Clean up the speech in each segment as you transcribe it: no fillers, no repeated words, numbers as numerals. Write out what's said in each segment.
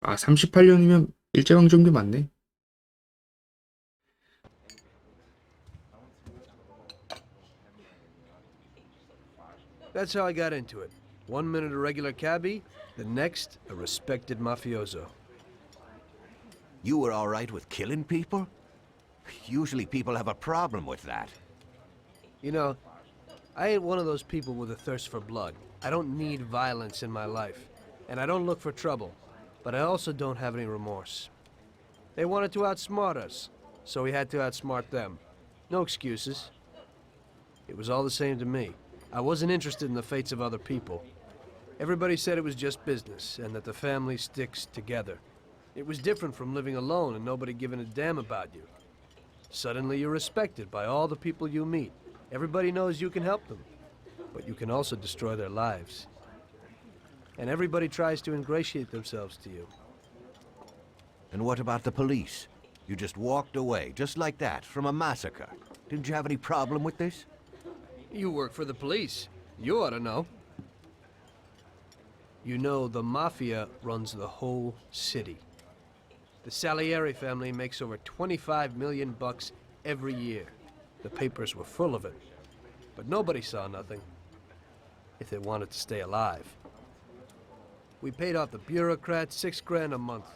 아, 38년이면 일제강점기 맞네. That's how I got into it. 1 minute a regular cabbie, the next a respected mafioso. You were all right with killing people? Usually people have a problem with that. You know, I ain't one of those people with a thirst for blood. I don't need violence in my life, and I don't look for trouble, but I also don't have any remorse. They wanted to outsmart us, so we had to outsmart them. No excuses. It was all the same to me. I wasn't interested in the fates of other people. Everybody said it was just business, and that the family sticks together. It was different from living alone and nobody giving a damn about you. Suddenly you're respected by all the people you meet. Everybody knows you can help them, but you can also destroy their lives. And everybody tries to ingratiate themselves to you. And what about the police? You just walked away, just like that, from a massacre. Didn't you have any problem with this? You work for the police. You ought to know. You know, the Mafia runs the whole city. The Sallieri family makes over 25 million bucks every year. The papers were full of it. But nobody saw nothing. If they wanted to stay alive. We paid off the bureaucrats $6 grand a month.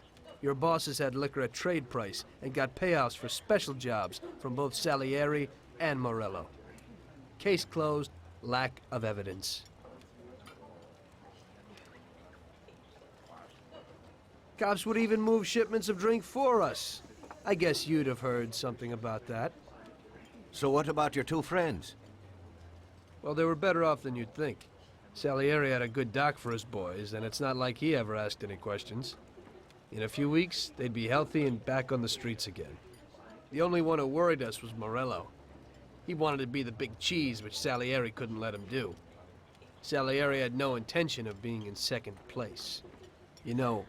Your bosses had liquor at trade price and got payouts for special jobs from both Sallieri and Morello. Case closed, lack of evidence. Cops would even move shipments of drink for us. I guess you'd have heard something about that. So what about your two friends? Well, they were better off than you'd think. Sallieri had a good doc for his boys, and it's not like he ever asked any questions. In a few weeks, they'd be healthy and back on the streets again. The only one who worried us was Morello. He wanted to be the big cheese, which Sallieri couldn't let him do. Sallieri had no intention of being in second place. You know,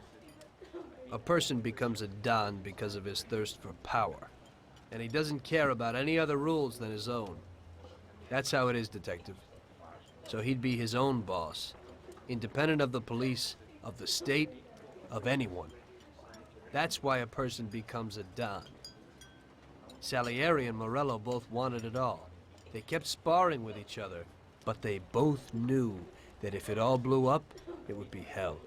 a person becomes a Don because of his thirst for power. And he doesn't care about any other rules than his own. That's how it is, Detective. So he'd be his own boss, independent of the police, of the state, of anyone. That's why a person becomes a Don. Sallieri and Morello both wanted it all. They kept sparring with each other, but they both knew that if it all blew up, it would be hell.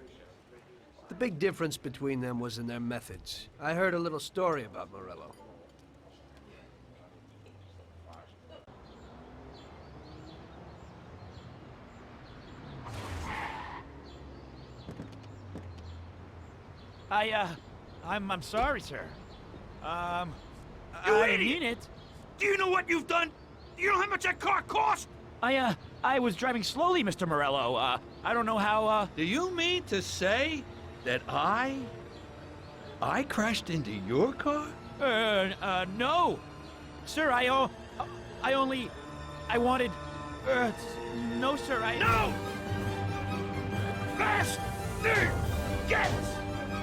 The big difference between them was in their methods. I heard a little story about Morello. I'm sorry, sir. I You didn't idiot! mean it. Do you know what you've done? Do you know how much that car cost? I was driving slowly, Mr. Morello. I don't know how, Do you mean to say that I crashed into your car? no. Sir, I wanted, no, sir, No! Faster! Get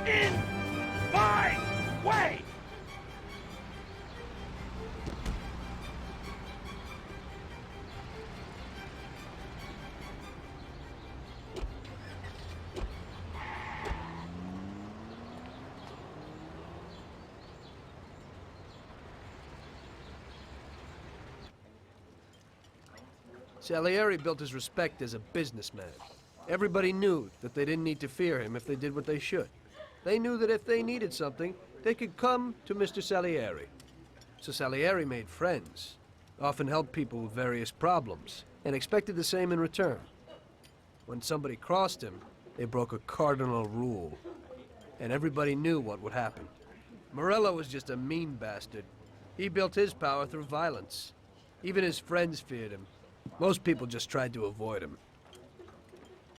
in my way! Sallieri built his respect as a businessman. Everybody knew that they didn't need to fear him if they did what they should. They knew that if they needed something, they could come to Mr. Sallieri. So Sallieri made friends, often helped people with various problems, and expected the same in return. When somebody crossed him, they broke a cardinal rule, and everybody knew what would happen. Morello was just a mean bastard. He built his power through violence. Even his friends feared him. Most people just tried to avoid him.